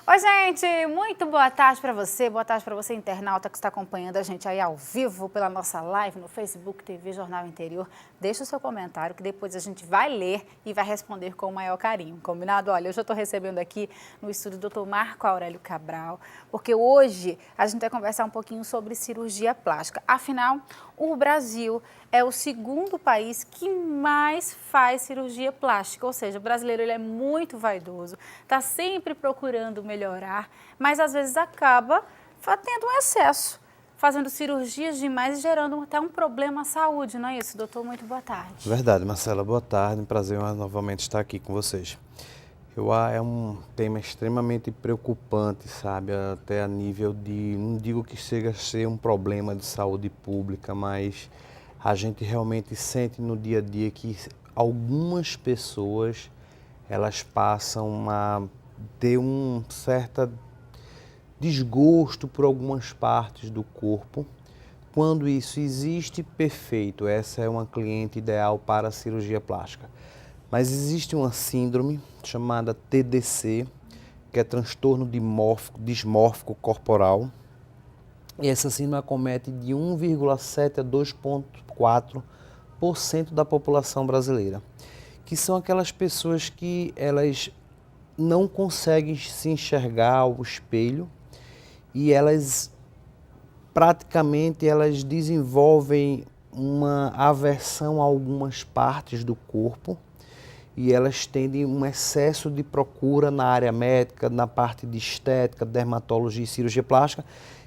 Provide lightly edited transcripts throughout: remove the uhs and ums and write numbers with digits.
Oi, gente, muito boa tarde para você internauta que está acompanhando a gente aí ao vivo pela nossa live no Facebook TV Jornal Interior. Deixa o seu comentário que depois a gente vai ler e vai responder com o maior carinho, combinado? Olha, eu já estou recebendo aqui no estúdio o Dr. Marco Aurélio Cabral, porque hoje a gente vai conversar um pouquinho sobre cirurgia plástica. Afinal, o Brasil é o segundo país que mais faz cirurgia plástica, ou seja, o brasileiro ele é muito vaidoso, está sempre procurando melhorar, mas às vezes acaba tendo um excesso, fazendo cirurgias demais e gerando até um problema à saúde, não é isso, doutor? Muito boa tarde. Verdade, Marcela, boa tarde, um prazer novamente estar aqui com vocês. É um tema extremamente preocupante, sabe, até a nível de, não digo que chega a ser um problema de saúde pública, mas a gente realmente sente no dia a dia que algumas pessoas, elas passam a ter um certo desgosto por algumas partes do corpo. Quando isso existe, perfeito, essa é uma cliente ideal para a cirurgia plástica. Mas existe uma síndrome chamada TDC, que é transtorno dismórfico corporal. E essa síndrome acomete de 1,7 a 2,4% da população brasileira, que são aquelas pessoas que elas não conseguem se enxergar ao espelho e elas praticamente desenvolvem uma aversão a algumas partes do corpo e elas têm um excesso de procura na área médica, na parte de estética, dermatologia e cirurgia plástica.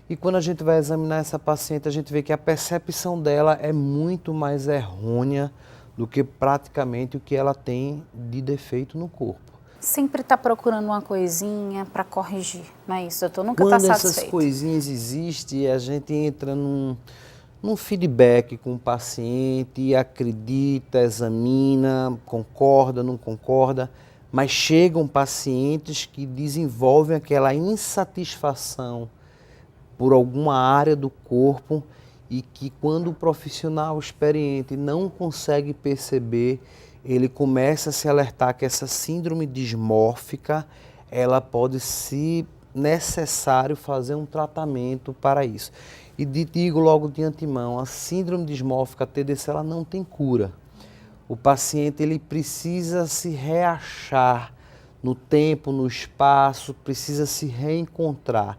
E quando a gente vai examinar essa paciente, a gente vê que a percepção dela é muito mais errônea do que praticamente o que ela tem de defeito no corpo. Sempre está procurando uma coisinha para corrigir, não é isso, doutor? Nunca está satisfeito. Quando essas coisinhas existem, a gente entra num feedback com o paciente, acredita, examina, concorda, não concorda, mas chegam pacientes que desenvolvem aquela insatisfação por alguma área do corpo e que quando o profissional experiente não consegue perceber, ele começa a se alertar que essa síndrome dismórfica, ela pode ser necessário fazer um tratamento para isso. E digo logo de antemão, a síndrome dismórfica TDC ela não tem cura. O paciente ele precisa se reachar no tempo, no espaço, precisa se reencontrar.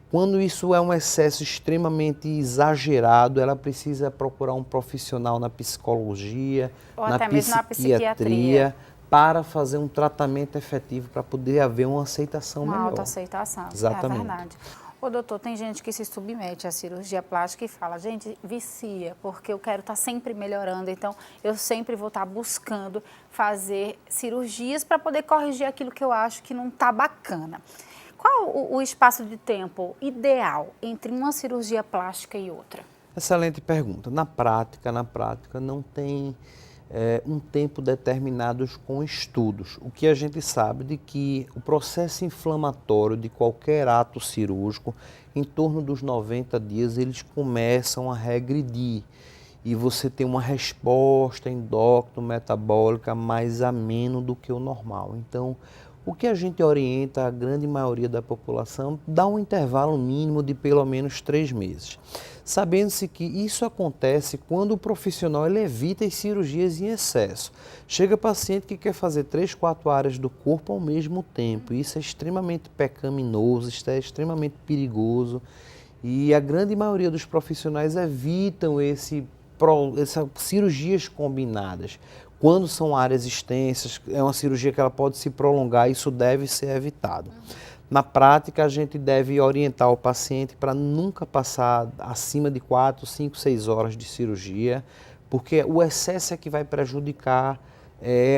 Quando isso é um excesso extremamente exagerado, ela precisa procurar um profissional na psicologia, ou na até mesmo na psiquiatria, para fazer um tratamento efetivo, para poder haver uma aceitação melhor. Uma autoaceitação, Exatamente. É verdade. Ô, doutor, tem gente que se submete à cirurgia plástica e fala, gente, vicia, porque eu quero estar sempre melhorando, então eu sempre vou estar buscando fazer cirurgias para poder corrigir aquilo que eu acho que não está bacana. Qual o espaço de tempo ideal entre uma cirurgia plástica e outra? Excelente pergunta. Na prática não tem um tempo determinado com estudos. O que a gente sabe de que o processo inflamatório de qualquer ato cirúrgico, em torno dos 90 dias, eles começam a regredir. E você tem uma resposta endócrino-metabólica mais ameno do que o normal. Então, o que a gente orienta a grande maioria da população, dá um intervalo mínimo de pelo menos 3 meses. Sabendo-se que isso acontece quando o profissional ele evita as cirurgias em excesso. Chega paciente que quer fazer 3, 4 áreas do corpo ao mesmo tempo. Isso é extremamente pecaminoso, isso é extremamente perigoso. E a grande maioria dos profissionais evitam essas cirurgias combinadas. Quando são áreas extensas, é uma cirurgia que ela pode se prolongar, isso deve ser evitado. Na prática, a gente deve orientar o paciente para nunca passar acima de 4, 5, 6 horas de cirurgia, porque o excesso é que vai prejudicar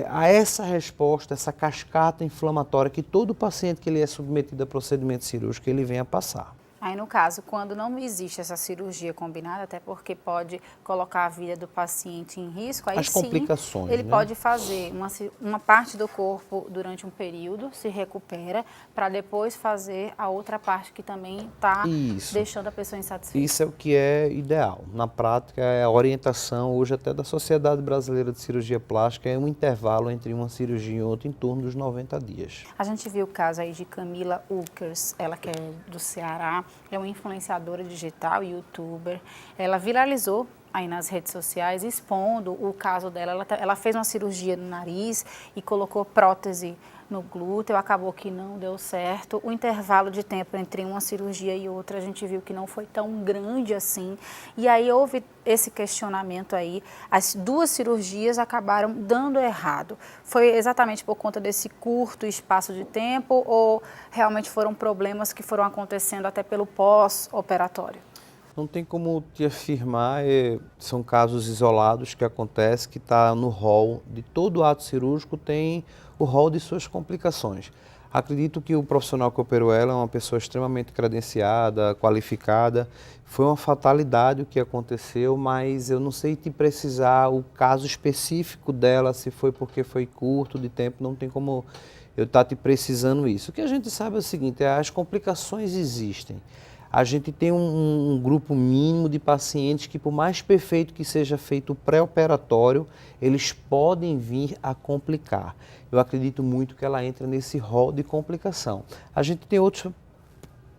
a essa resposta, essa cascata inflamatória que todo paciente que ele é submetido a procedimento cirúrgico, ele vem a passar. Aí, no caso, quando não existe essa cirurgia combinada, até porque pode colocar a vida do paciente em risco, aí As sim, complicações, ele né? pode fazer uma parte do corpo durante um período, se recupera, para depois fazer a outra parte que também está deixando a pessoa insatisfeita. Isso é o que é ideal. Na prática, é a orientação hoje até da Sociedade Brasileira de Cirurgia Plástica é um intervalo entre uma cirurgia e outra em torno dos 90 dias. A gente viu o caso aí de Camila Ukers, ela que é do Ceará, é uma influenciadora digital, youtuber. Ela viralizou aí nas redes sociais, expondo o caso dela. Ela fez uma cirurgia no nariz e colocou prótese no glúteo, acabou que não deu certo. O intervalo de tempo entre uma cirurgia e outra, a gente viu que não foi tão grande assim. E aí houve esse questionamento aí, as duas cirurgias acabaram dando errado. Foi exatamente por conta desse curto espaço de tempo ou realmente foram problemas que foram acontecendo até pelo pós-operatório? Não tem como te afirmar, são casos isolados que acontecem, que está no rol de todo ato cirúrgico, tem o rol de suas complicações. Acredito que o profissional que operou ela é uma pessoa extremamente credenciada, qualificada. Foi uma fatalidade o que aconteceu, mas eu não sei te precisar o caso específico dela, se foi porque foi curto de tempo, não tem como eu estar te precisando isso. O que a gente sabe é o seguinte, as complicações existem. A gente tem um grupo mínimo de pacientes que, por mais perfeito que seja feito o pré-operatório, eles podem vir a complicar. Eu acredito muito que ela entra nesse rol de complicação. A gente tem outra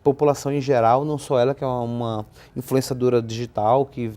população em geral, não só ela, que é uma influenciadora digital, que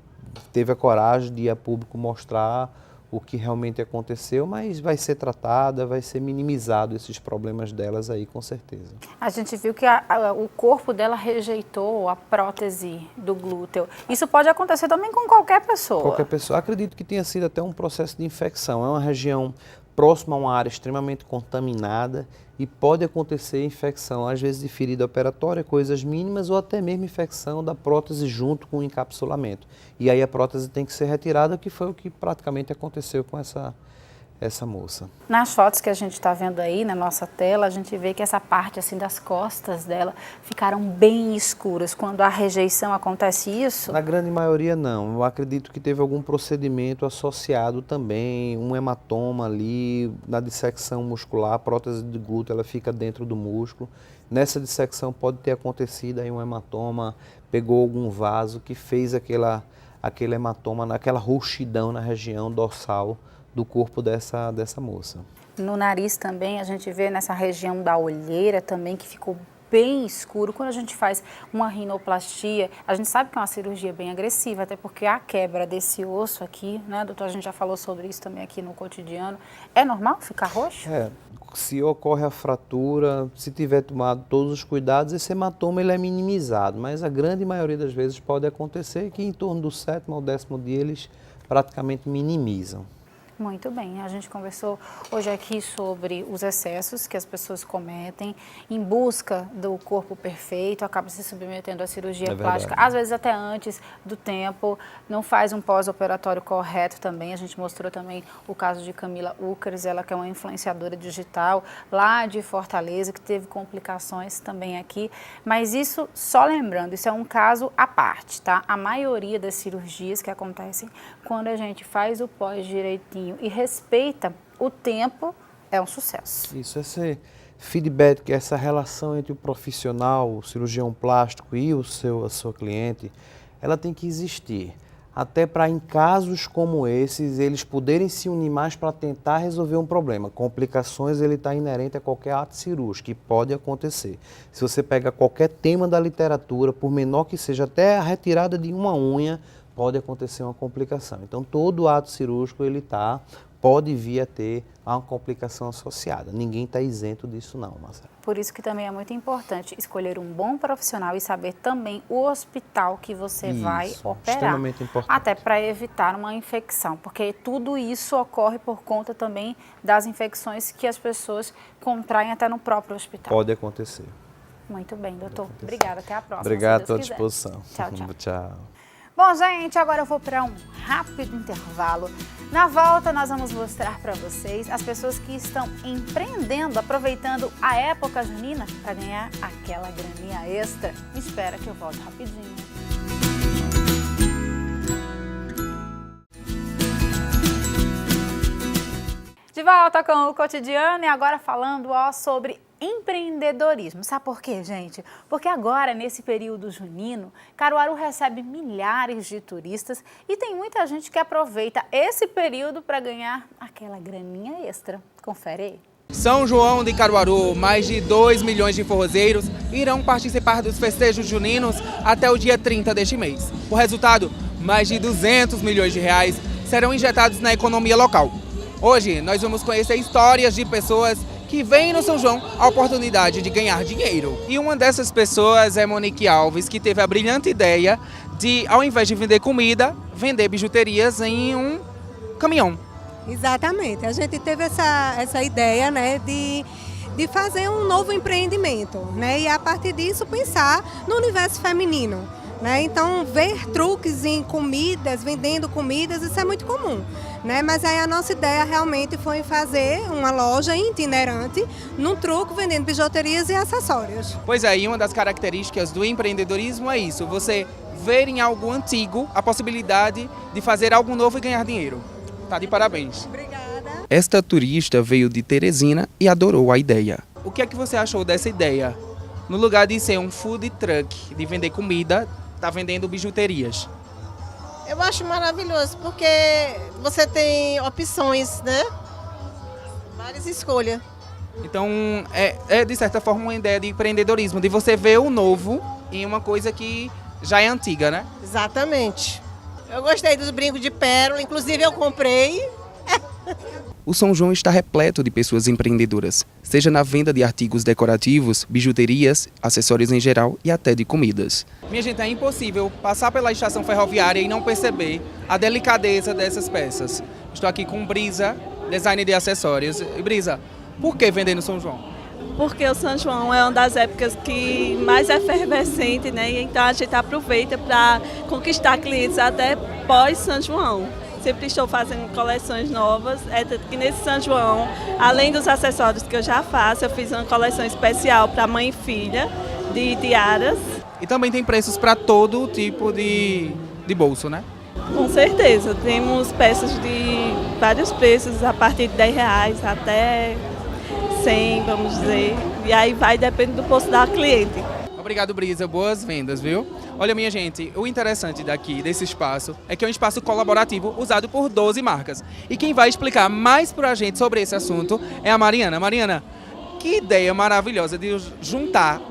teve a coragem de ir a público mostrar o que realmente aconteceu, mas vai ser tratada, vai ser minimizado esses problemas delas aí, com certeza. A gente viu que o corpo dela rejeitou a prótese do glúteo. Isso pode acontecer também com qualquer pessoa? Qualquer pessoa. Acredito que tenha sido até um processo de infecção. É uma região próxima a uma área extremamente contaminada e pode acontecer infecção, às vezes de ferida operatória, coisas mínimas, ou até mesmo infecção da prótese junto com o encapsulamento. E aí a prótese tem que ser retirada, que foi o que praticamente aconteceu com essa moça. Nas fotos que a gente está vendo aí na nossa tela, a gente vê que essa parte assim das costas dela ficaram bem escuras. Quando a rejeição acontece isso? Na grande maioria não. Eu acredito que teve algum procedimento associado também, um hematoma ali, na dissecção muscular, a prótese de glúteo ela fica dentro do músculo. Nessa dissecção pode ter acontecido aí um hematoma, pegou algum vaso que fez aquele hematoma, aquela roxidão na região dorsal do corpo dessa moça. No nariz também, a gente vê nessa região da olheira também que ficou bem escuro. Quando a gente faz uma rinoplastia, a gente sabe que é uma cirurgia bem agressiva, até porque a quebra desse osso aqui, né, doutor, a gente já falou sobre isso também aqui no cotidiano. É normal ficar roxo? Se ocorre a fratura, se tiver tomado todos os cuidados, esse hematoma ele é minimizado, mas a grande maioria das vezes pode acontecer que em torno do 7º ao 10º dia eles praticamente minimizam. Muito bem, a gente conversou hoje aqui sobre os excessos que as pessoas cometem em busca do corpo perfeito, acaba se submetendo à cirurgia plástica, às vezes até antes do tempo, não faz um pós-operatório correto também. A gente mostrou também o caso de Camila Ukers, ela que é uma influenciadora digital lá de Fortaleza, que teve complicações também aqui, mas isso, só lembrando, isso é um caso à parte, tá? A maioria das cirurgias que acontecem quando a gente faz o pós direitinho e respeita o tempo, é um sucesso. Isso, esse feedback, essa relação entre o profissional, o cirurgião plástico e a sua cliente, ela tem que existir. Até para, em casos como esses, eles poderem se unir mais para tentar resolver um problema. Complicações, ele está inerente a qualquer ato cirúrgico, que pode acontecer. Se você pega qualquer tema da literatura, por menor que seja, até a retirada de uma unha, pode acontecer uma complicação. Então, todo ato cirúrgico, pode vir a ter uma complicação associada. Ninguém está isento disso não, Marcelo. Por isso que também é muito importante escolher um bom profissional e saber também o hospital que você vai operar. Extremamente importante. Até para evitar uma infecção, porque tudo isso ocorre por conta também das infecções que as pessoas contraem até no próprio hospital. Pode acontecer. Muito bem, doutor. Obrigada. Até a próxima. Obrigado, estou à disposição. Tchau, tchau. Tchau. Bom, gente, agora eu vou para um rápido intervalo. Na volta, nós vamos mostrar para vocês as pessoas que estão empreendendo, aproveitando a época junina para ganhar aquela graninha extra. Me espera que eu volto rapidinho. De volta com o Cotidiano e agora falando sobre empreendedorismo. Sabe por quê, gente? Porque agora, nesse período junino, Caruaru recebe milhares de turistas e tem muita gente que aproveita esse período para ganhar aquela graninha extra. Confere aí. São João de Caruaru, mais de 2 milhões de forrozeiros irão participar dos festejos juninos até o dia 30 deste mês. O resultado, mais de 200 milhões de reais serão injetados na economia local. Hoje, nós vamos conhecer histórias de pessoas que veem no São João a oportunidade de ganhar dinheiro. E uma dessas pessoas é Monique Alves, que teve a brilhante ideia de, ao invés de vender comida, vender bijuterias em um caminhão. Exatamente. A gente teve essa ideia, né, de fazer um novo empreendimento, né, e a partir disso pensar no universo feminino. Então, ver truques em comidas, vendendo comidas, isso é muito comum. Mas aí a nossa ideia realmente foi fazer uma loja itinerante, num truque, vendendo bijuterias e acessórios. Pois é, e uma das características do empreendedorismo é isso, você ver em algo antigo a possibilidade de fazer algo novo e ganhar dinheiro. Tá de parabéns. Obrigada. Esta turista veio de Teresina e adorou a ideia. O que é que você achou dessa ideia? No lugar de ser um food truck, de vender comida, tá vendendo bijuterias. Eu acho maravilhoso, porque você tem opções, né? Várias escolhas. Então, é de certa forma uma ideia de empreendedorismo, de você ver o novo em uma coisa que já é antiga, né? Exatamente. Eu gostei dos brincos de pérola, inclusive eu comprei. O São João está repleto de pessoas empreendedoras, seja na venda de artigos decorativos, bijuterias, acessórios em geral e até de comidas. Minha gente, é impossível passar pela estação ferroviária e não perceber a delicadeza dessas peças. Estou aqui com Brisa, design de acessórios. E Brisa, por que vender no São João? Porque o São João é uma das épocas que mais é efervescente, né? Então a gente aproveita para conquistar clientes até pós-São João. Sempre estou fazendo coleções novas, que nesse São João, além dos acessórios que eu já faço, eu fiz uma coleção especial para mãe e filha, de tiaras. E também tem preços para todo tipo de bolso, né? Com certeza, temos peças de vários preços, a partir de R$10 até 100, vamos dizer. E aí vai, depende do bolso da cliente. Obrigado, Brisa. Boas vendas, viu? Olha, minha gente, o interessante desse espaço é que é um espaço colaborativo usado por 12 marcas. E quem vai explicar mais pra gente sobre esse assunto é a Mariana. Mariana, que ideia maravilhosa de juntar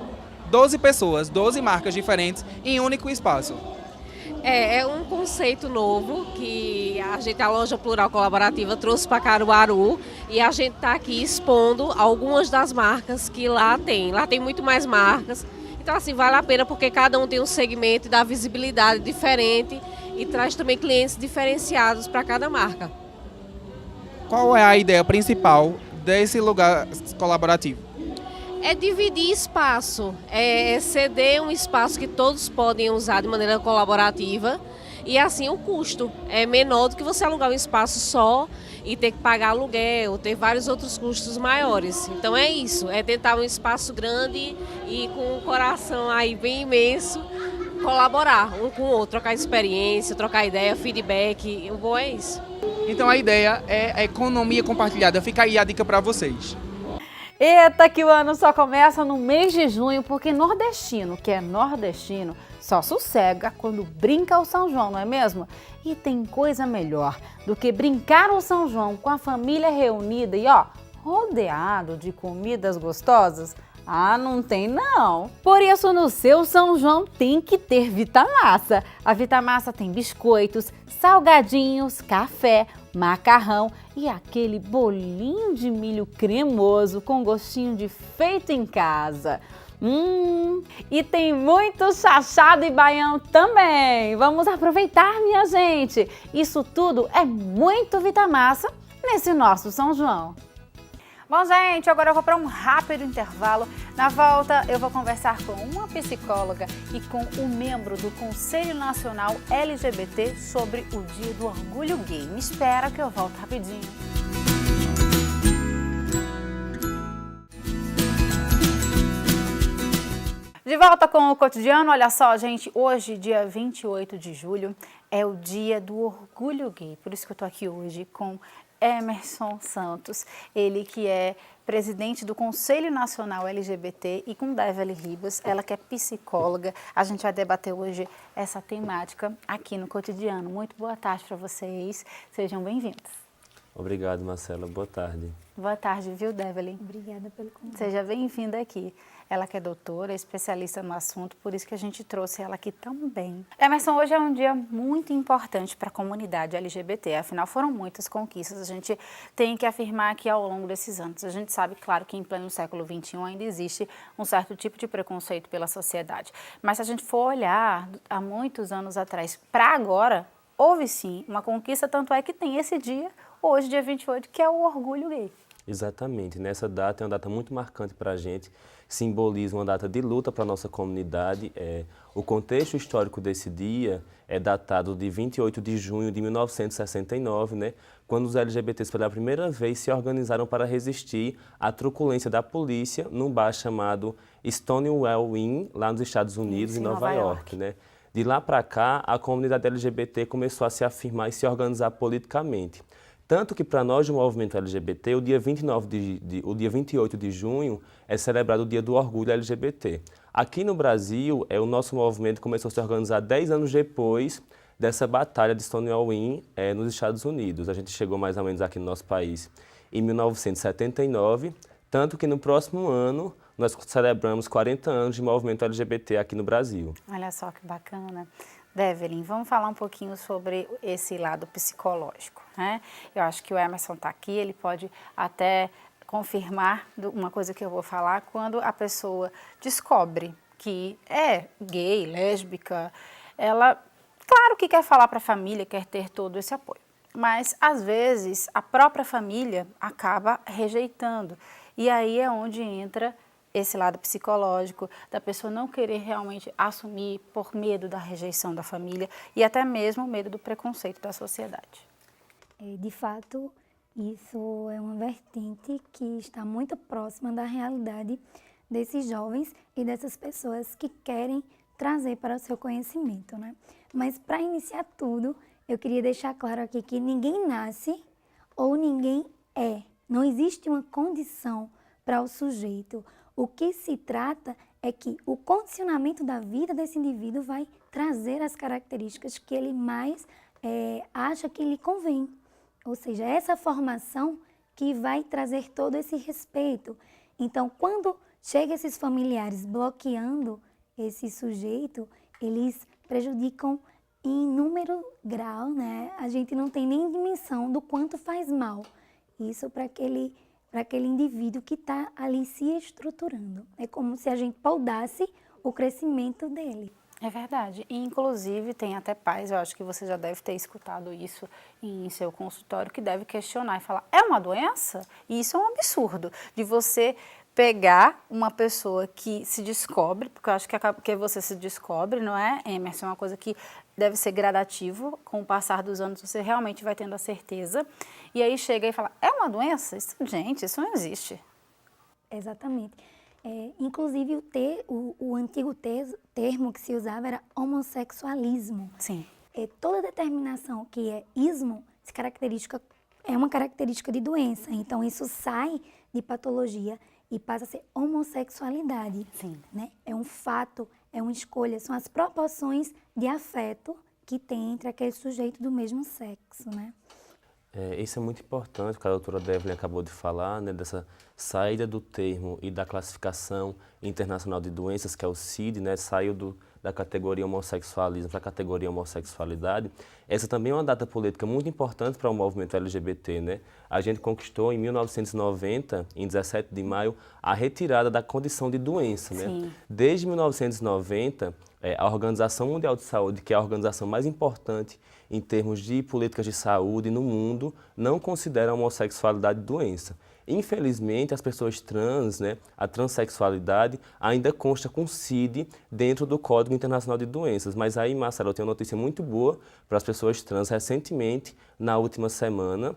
12 pessoas, 12 marcas diferentes em um único espaço. É um conceito novo que a Loja Plural Colaborativa trouxe para Caruaru e a gente está aqui expondo algumas das marcas que lá tem. Lá tem muito mais marcas. Então, assim, vale a pena porque cada um tem um segmento e dá visibilidade diferente e traz também clientes diferenciados para cada marca. Qual é a ideia principal desse lugar colaborativo? É dividir espaço, é ceder um espaço que todos podem usar de maneira colaborativa e assim o custo é menor do que você alugar um espaço só e ter que pagar aluguel, ter vários outros custos maiores. Então é isso, é tentar um espaço grande e com um coração aí bem imenso, colaborar um com o outro, trocar experiência, trocar ideia, feedback, o bom é isso. Então a ideia é a economia compartilhada, fica aí a dica para vocês. Eita, que o ano só começa no mês de junho, porque nordestino, que é nordestino, só sossega quando brinca o São João, não é mesmo? E tem coisa melhor do que brincar o São João com a família reunida e, rodeado de comidas gostosas? Ah, não tem não. Por isso, no seu São João tem que ter Vitamassa. A Vitamassa tem biscoitos, salgadinhos, café, macarrão e aquele bolinho de milho cremoso com gostinho de feito em casa. E tem muito chachado e baião também. Vamos aproveitar, minha gente. Isso tudo é muito Vitamassa nesse nosso São João. Bom, gente, agora eu vou para um rápido intervalo. Na volta, eu vou conversar com uma psicóloga e com um membro do Conselho Nacional LGBT sobre o Dia do Orgulho Gay. Me espera que eu volto rapidinho. De volta com o Cotidiano. Olha só, gente, hoje, dia 28 de julho, é o Dia do Orgulho Gay. Por isso que eu tô aqui hoje com Emerson Santos, ele que é presidente do Conselho Nacional LGBT, e com Devely Ribas, ela que é psicóloga. A gente vai debater hoje essa temática aqui no Cotidiano. Muito boa tarde para vocês, sejam bem-vindos. Obrigado, Marcela. Boa tarde. Boa tarde, viu, Devely? Obrigada pelo convite. Seja bem-vinda aqui. Ela que é doutora, especialista no assunto, por isso que a gente trouxe ela aqui também. Emerson, hoje é um dia muito importante para a comunidade LGBT, afinal foram muitas conquistas. A gente tem que afirmar que ao longo desses anos, a gente sabe, claro, que em pleno século XXI ainda existe um certo tipo de preconceito pela sociedade. Mas se a gente for olhar há muitos anos atrás para agora, houve sim uma conquista, tanto é que tem esse dia, hoje, dia 28, que é o Orgulho Gay. Exatamente. Nessa data é uma data muito marcante para a gente, simboliza uma data de luta para a nossa comunidade. O contexto histórico desse dia é datado de 28 de junho de 1969, né, quando os LGBTs pela primeira vez se organizaram para resistir à truculência da polícia num bar chamado Stonewall Inn, lá nos Estados Unidos, em Nova York. Né? De lá para cá, a comunidade LGBT começou a se afirmar e se organizar politicamente. Tanto que para nós do movimento LGBT, o dia 28 de junho é celebrado o Dia do Orgulho LGBT. Aqui no Brasil, o nosso movimento começou a se organizar 10 anos depois dessa batalha de Stonewall Inn nos Estados Unidos. A gente chegou mais ou menos aqui no nosso país em 1979, tanto que no próximo ano nós celebramos 40 anos de movimento LGBT aqui no Brasil. Olha só que bacana. Devely, vamos falar um pouquinho sobre esse lado psicológico, né? Eu acho que o Emerson está aqui, ele pode até confirmar uma coisa que eu vou falar, quando a pessoa descobre que é gay, lésbica, ela, claro que quer falar para a família, quer ter todo esse apoio, mas às vezes a própria família acaba rejeitando, e aí é onde entra esse lado psicológico, da pessoa não querer realmente assumir por medo da rejeição da família e até mesmo medo do preconceito da sociedade. De fato, isso é uma vertente que está muito próxima da realidade desses jovens e dessas pessoas que querem trazer para o seu conhecimento, né? Mas para iniciar tudo, eu queria deixar claro aqui que ninguém nasce ou ninguém é. Não existe uma condição para o sujeito. O que se trata é que o condicionamento da vida desse indivíduo vai trazer as características que ele mais acha que lhe convém. Ou seja, essa formação que vai trazer todo esse respeito. Então, quando chegam esses familiares bloqueando esse sujeito, eles prejudicam em número grau, né? A gente não tem nem dimensão do quanto faz mal. Isso para aquele indivíduo que está ali se estruturando. É como se a gente podasse o crescimento dele. É verdade. E, inclusive, tem até pais, eu acho que você já deve ter escutado isso em seu consultório, que deve questionar e falar, é uma doença? E isso é um absurdo, de você pegar uma pessoa que se descobre, porque eu acho que você se descobre, não é, Emerson? É uma coisa que deve ser gradativo, com o passar dos anos você realmente vai tendo a certeza, e aí chega e fala, é uma doença? Isso, gente, isso não existe. Exatamente. Inclusive, o antigo termo que se usava era homossexualismo. Sim. Toda determinação que é ismo é uma característica de doença, então isso sai de patologia e passa a ser homossexualidade. Sim. Né? É um fato, é uma escolha, são as proporções de afeto que tem entre aquele sujeito do mesmo sexo, né? Isso é muito importante, o que a doutora Devely acabou de falar, né, dessa saída do termo e da classificação internacional de doenças, que é o CID, né, saiu da categoria homossexualismo para a categoria homossexualidade. Essa também é uma data política muito importante para o movimento LGBT. Né? A gente conquistou em 1990, em 17 de maio, a retirada da condição de doença. Né? Desde 1990, a Organização Mundial de Saúde, que é a organização mais importante em termos de políticas de saúde no mundo, não considera a homossexualidade doença. Infelizmente, as pessoas trans, né, a transexualidade, ainda consta com CID dentro do Código Internacional de Doenças. Mas aí, Marcelo, eu tenho uma notícia muito boa para as pessoas trans. Recentemente, na última semana,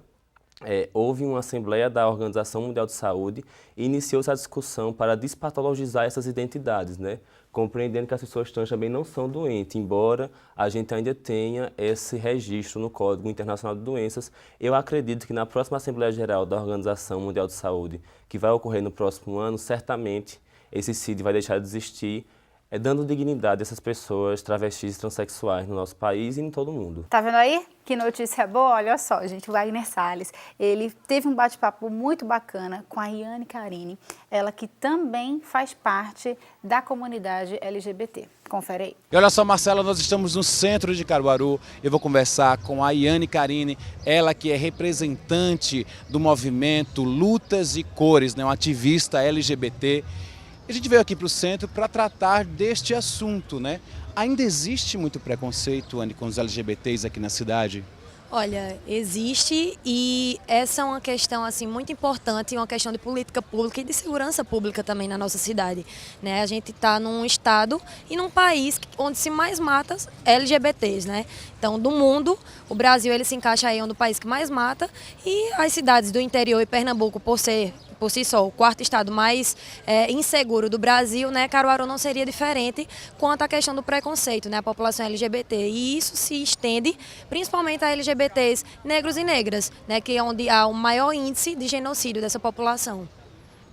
houve uma assembleia da Organização Mundial de Saúde e iniciou-se a discussão para despatologizar essas identidades, né? Compreendendo que as pessoas trans também não são doentes, embora a gente ainda tenha esse registro no Código Internacional de Doenças. Eu acredito que na próxima Assembleia Geral da Organização Mundial de Saúde, que vai ocorrer no próximo ano, certamente esse CID vai deixar de existir, dando dignidade a essas pessoas travestis e transexuais no nosso país e em todo o mundo. Tá vendo aí? Que notícia boa? Olha só, gente, o Wagner Salles, ele teve um bate-papo muito bacana com a Iane Carine, ela que também faz parte da comunidade LGBT. Confere aí. E olha só, Marcela, nós estamos no centro de Caruaru. Eu vou conversar com a Iane Carine, ela que é representante do movimento Lutas e Cores, né, uma ativista LGBT. A gente veio aqui para o centro para tratar deste assunto, né? Ainda existe muito preconceito, Anne, com os LGBTs aqui na cidade? Olha, existe, e essa é uma questão assim muito importante, uma questão de política pública e de segurança pública também na nossa cidade, né? A gente está num estado e num país onde se mais mata LGBTs, né? Então, do mundo, o Brasil ele se encaixa aí onde o país que mais mata, e as cidades do interior e Pernambuco, por si só, o quarto estado mais inseguro do Brasil, né? Caruaru não seria diferente quanto à questão do preconceito, né? A população LGBT. E isso se estende principalmente a LGBTs negros e negras, né? Que é onde há o maior índice de genocídio dessa população.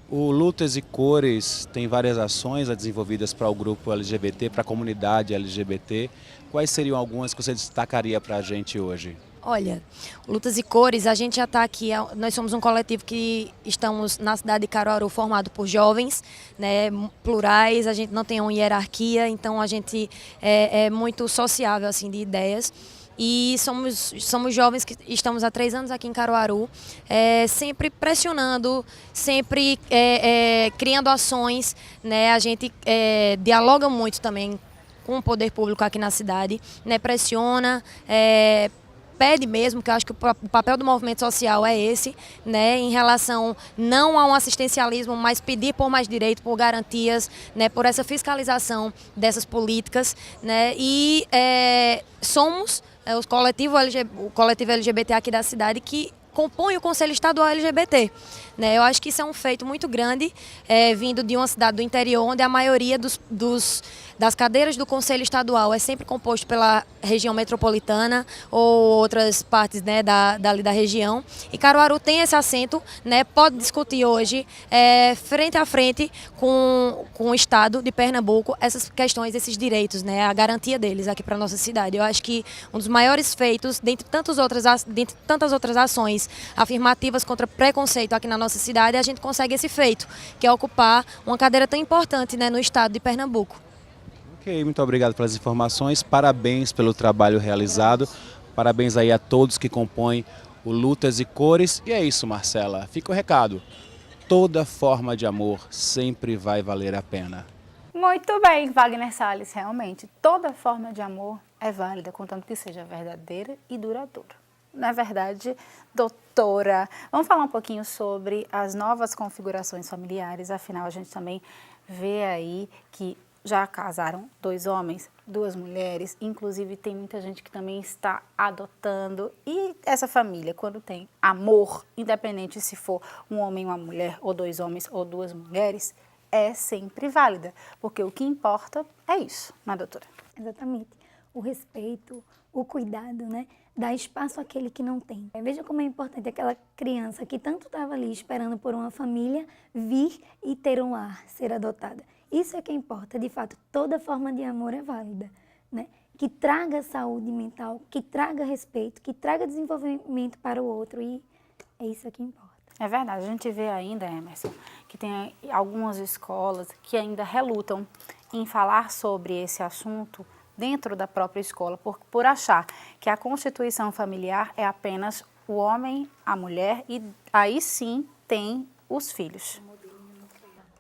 O Lutas e Cores tem várias ações desenvolvidas para o grupo LGBT, para a comunidade LGBT. Quais seriam algumas que você destacaria para a gente hoje? Olha, Lutas e Cores, a gente já está aqui, nós somos um coletivo que estamos na cidade de Caruaru formado por jovens, né, plurais, a gente não tem uma hierarquia, então a gente é muito sociável assim, de ideias. E somos jovens que estamos há 3 anos aqui em Caruaru, sempre pressionando, sempre criando ações, né? A gente dialoga muito também com o poder público aqui na cidade, né? Pressiona, pede mesmo, que eu acho que o papel do movimento social é esse, né, em relação não a um assistencialismo, mas pedir por mais direito, por garantias, né, por essa fiscalização dessas políticas, né, e somos o coletivo LGBT aqui da cidade que compõe o Conselho Estadual LGBT. Né? Eu acho que isso é um feito muito grande, vindo de uma cidade do interior, onde a maioria das cadeiras do Conselho Estadual é sempre composto pela região metropolitana ou outras partes, né, da região. E Caruaru tem esse assento, né, pode discutir hoje, frente a frente com o Estado de Pernambuco, essas questões, esses direitos, né, a garantia deles aqui para a nossa cidade. Eu acho que um dos maiores feitos, dentre tantas outras ações afirmativas contra preconceito aqui na nossa cidade, a gente consegue esse feito, que é ocupar uma cadeira tão importante, né, no estado de Pernambuco. Ok, muito obrigado pelas informações, parabéns pelo trabalho realizado, parabéns aí a todos que compõem o Lutas e Cores. E é isso, Marcela, fica o recado, toda forma de amor sempre vai valer a pena. Muito bem, Wagner Salles, realmente, toda forma de amor é válida, contanto que seja verdadeira e duradoura. Não é verdade, doutora? Vamos falar um pouquinho sobre as novas configurações familiares, afinal a gente também vê aí que já casaram 2 homens, 2 mulheres, inclusive tem muita gente que também está adotando. E essa família, quando tem amor, independente se for um homem e uma mulher, ou 2 homens ou 2 mulheres, é sempre válida, porque o que importa é isso, não é, doutora? Exatamente. O respeito, o cuidado, né? Dar espaço àquele que não tem. Veja como é importante aquela criança que tanto estava ali esperando por uma família vir e ter um lar, ser adotada. Isso é que importa, de fato, toda forma de amor é válida, né? Que traga saúde mental, que traga respeito, que traga desenvolvimento para o outro, e é isso que importa. É verdade, a gente vê ainda, Emerson, que tem algumas escolas que ainda relutam em falar sobre esse assunto dentro da própria escola, por achar que a constituição familiar é apenas o homem, a mulher, e aí sim tem os filhos.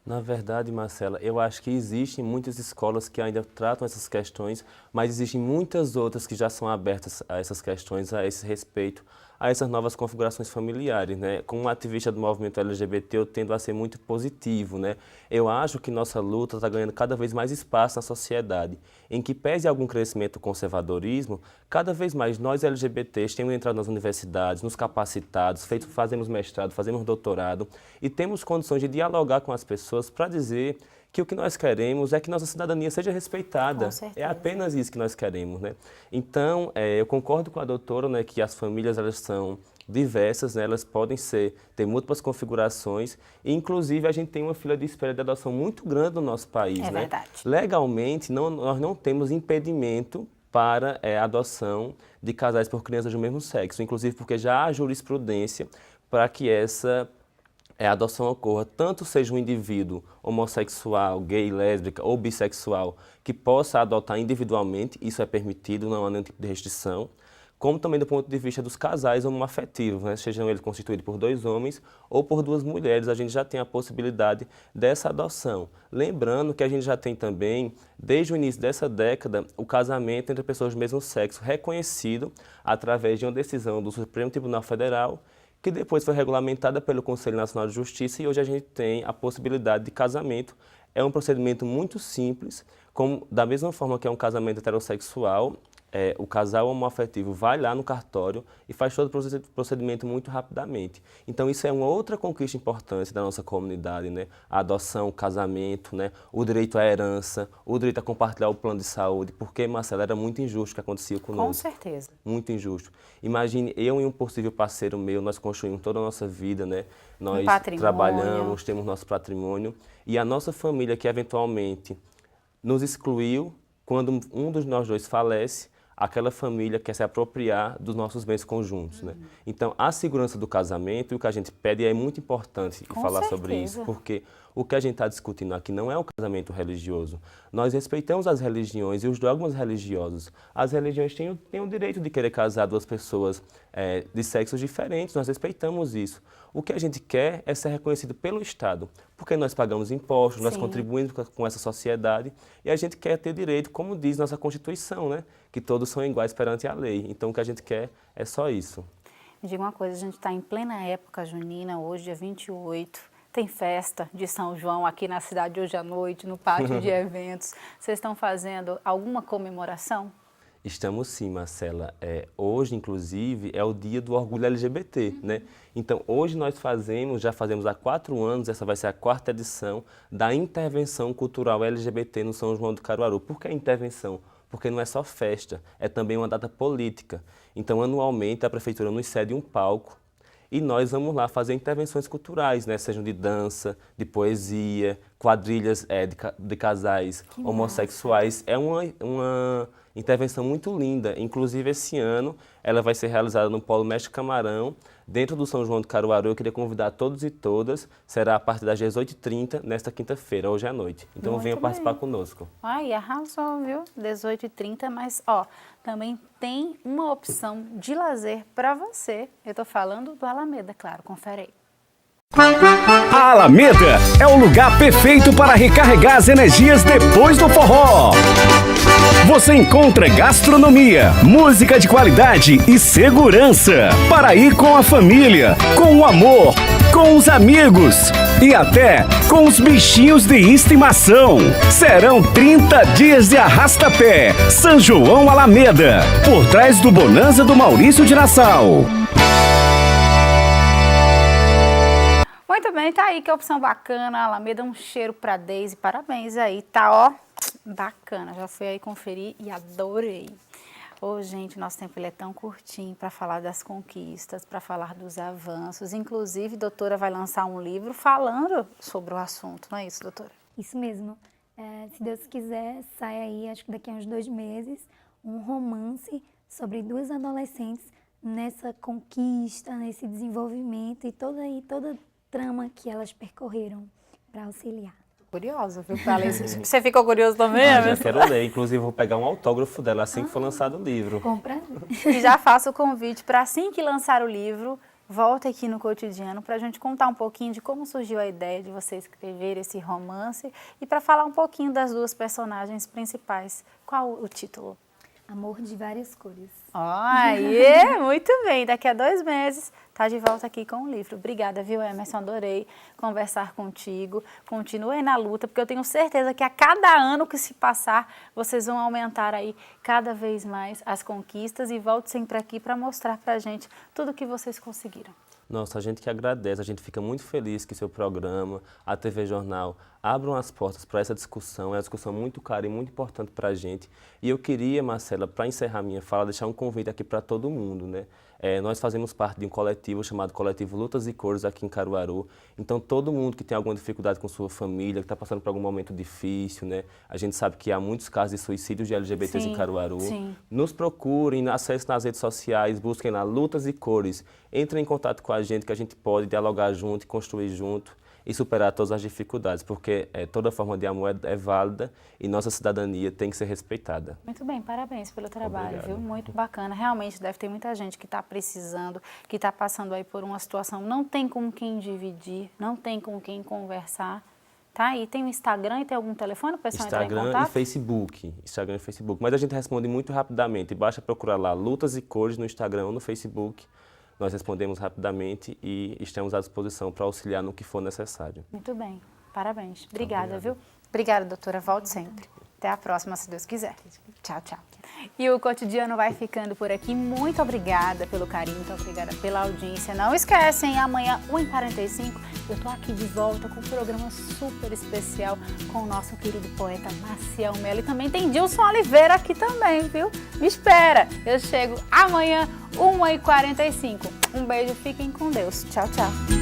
Na verdade, Marcela, eu acho que existem muitas escolas que ainda tratam essas questões, mas existem muitas outras que já são abertas a essas questões, a esse respeito a essas novas configurações familiares, né? Como ativista do movimento LGBT, eu tendo a ser muito positivo, né? Eu acho que nossa luta está ganhando cada vez mais espaço na sociedade, em que pese algum crescimento do conservadorismo, cada vez mais nós LGBTs temos entrado nas universidades, nos capacitados, fazemos mestrado, fazemos doutorado e temos condições de dialogar com as pessoas para dizer que o que nós queremos é que nossa cidadania seja respeitada. É apenas isso que nós queremos, né? Então, eu concordo com a doutora, né, que as famílias elas são diversas, né, elas podem ter múltiplas configurações e, inclusive, a gente tem uma fila de espera de adoção muito grande no nosso país, né? Verdade. Legalmente, nós não temos impedimento para a adoção de casais por crianças do mesmo sexo, inclusive porque já há jurisprudência para que essa a adoção ocorra, tanto seja um indivíduo homossexual, gay, lésbica ou bissexual, que possa adotar individualmente, isso é permitido, não há nenhum tipo de restrição, como também do ponto de vista dos casais homoafetivos, né? Sejam eles constituídos por 2 homens ou por 2 mulheres, a gente já tem a possibilidade dessa adoção. Lembrando que a gente já tem também, desde o início dessa década, o casamento entre pessoas do mesmo sexo reconhecido através de uma decisão do Supremo Tribunal Federal, que depois foi regulamentada pelo Conselho Nacional de Justiça e hoje a gente tem a possibilidade de casamento. É um procedimento muito simples, como da mesma forma que é um casamento heterossexual, o casal homoafetivo vai lá no cartório e faz todo o procedimento muito rapidamente. Então isso é uma outra conquista importante da nossa comunidade, né? A adoção, o casamento, né? O direito à herança, o direito a compartilhar o plano de saúde, porque, Marcela, era muito injusto o que acontecia conosco. Com certeza. Muito injusto. Imagine eu e um possível parceiro meu, nós construímos toda a nossa vida, né? Nós trabalhamos, temos nosso patrimônio e a nossa família que eventualmente nos excluiu, quando um dos nós dois falece, aquela família quer se apropriar dos nossos bens conjuntos, né? Então, a segurança do casamento, e o que a gente pede é muito importante falar sobre isso, porque o que a gente está discutindo aqui não é o casamento religioso. Nós respeitamos as religiões e os dogmas religiosos. As religiões têm o direito de querer casar 2 pessoas de sexos diferentes, nós respeitamos isso. O que a gente quer é ser reconhecido pelo Estado, porque nós pagamos impostos, nós contribuímos com essa sociedade e a gente quer ter direito, como diz nossa Constituição, né? Que todos são iguais perante a lei. Então, o que a gente quer é só isso. Me diga uma coisa, a gente está em plena época junina, hoje, dia 28, tem festa de São João aqui na cidade hoje à noite, no pátio de eventos. Vocês estão fazendo alguma comemoração? Estamos sim, Marcela. Hoje, inclusive, é o dia do orgulho LGBT, né? Então, hoje nós já fazemos há 4 anos, essa vai ser a 4ª edição da Intervenção Cultural LGBT no São João do Caruaru. Por que intervenção? Porque não é só festa, é também uma data política. Então, anualmente, a Prefeitura nos cede um palco e nós vamos lá fazer intervenções culturais, né? Sejam de dança, de poesia, quadrilhas de casais homossexuais. É uma intervenção muito linda. Inclusive, esse ano, ela vai ser realizada no Polo Mestre Camarão, dentro do São João do Caruaru. Eu queria convidar todos e todas. Será a partir das 18h30, nesta quinta-feira, hoje à noite. Então, venham participar conosco. Ai, arrasou, viu? 18h30, mas, ó, também tem uma opção de lazer para você. Eu estou falando do Alameda, claro, confere aí. A Alameda é o lugar perfeito para recarregar as energias depois do forró. Você encontra gastronomia, música de qualidade e segurança para ir com a família, com o amor, com os amigos e até com os bichinhos de estimação. Serão 30 dias de arrasta-pé, São João Alameda, por trás do Bonanza do Maurício de Nassau. Muito bem, tá aí, que opção bacana, Alameda, um cheiro pra Deise, parabéns aí, tá, ó, bacana, já fui aí conferir e adorei. Ô, gente, nosso tempo ele é tão curtinho para falar das conquistas, para falar dos avanços, inclusive, a doutora vai lançar um livro falando sobre o assunto, não é isso, doutora? Isso mesmo, se Deus quiser, sai aí, acho que daqui a uns 2 meses, um romance sobre 2 adolescentes nessa conquista, nesse desenvolvimento e toda trama que elas percorreram para auxiliar. Curiosa, viu? Você ficou curioso também? Já quero ler, inclusive vou pegar um autógrafo dela assim que for lançado o livro. Compra. E já faço o convite para assim que lançar o livro, volte aqui no Cotidiano para a gente contar um pouquinho de como surgiu a ideia de você escrever esse romance e para falar um pouquinho das 2 personagens principais. Qual o título? Amor de Várias Cores. Aí, muito bem. Daqui a 2 meses, tá de volta aqui com o livro. Obrigada, viu, Emerson? Adorei conversar contigo. Continue aí na luta, porque eu tenho certeza que a cada ano que se passar, vocês vão aumentar aí cada vez mais as conquistas e volte sempre aqui para mostrar pra gente tudo que vocês conseguiram. Nossa, a gente que agradece, a gente fica muito feliz que seu programa, a TV Jornal, abram as portas para essa discussão. É uma discussão muito cara e muito importante para a gente. E eu queria, Marcela, para encerrar minha fala, deixar um convite aqui para todo mundo, né? Nós fazemos parte de um coletivo chamado Coletivo Lutas e Cores aqui em Caruaru. Então, todo mundo que tem alguma dificuldade com sua família, que está passando por algum momento difícil, né? A gente sabe que há muitos casos de suicídios de LGBTs em Caruaru. Sim. Nos procurem, acessem nas redes sociais, busquem lá Lutas e Cores. Entrem em contato com a gente, que a gente pode dialogar junto e construir junto e superar todas as dificuldades, porque toda forma de amor é válida e nossa cidadania tem que ser respeitada. Muito bem, parabéns pelo trabalho, Obrigado. viu? Muito bacana. Realmente deve ter muita gente que está precisando, que está passando aí por uma situação, não tem com quem dividir, não tem com quem conversar. Tá aí, tem o Instagram e tem algum telefone para o pessoal entrar em contato? Instagram e Facebook. Mas a gente responde muito rapidamente, basta procurar lá Lutas e Cores no Instagram ou no Facebook. Nós respondemos rapidamente e estamos à disposição para auxiliar no que for necessário. Muito bem, parabéns. Obrigada, viu? Obrigada, doutora. Volte sempre. Até a próxima, se Deus quiser. Tchau, tchau. E o Cotidiano vai ficando por aqui. Muito obrigada pelo carinho, muito obrigada pela audiência. Não esquecem, amanhã, 1h45, eu tô aqui de volta com um programa super especial com o nosso querido poeta Maciel Melo. E também tem Dilson Oliveira aqui também, viu? Me espera, eu chego amanhã, 1h45. Um beijo, fiquem com Deus. Tchau, tchau.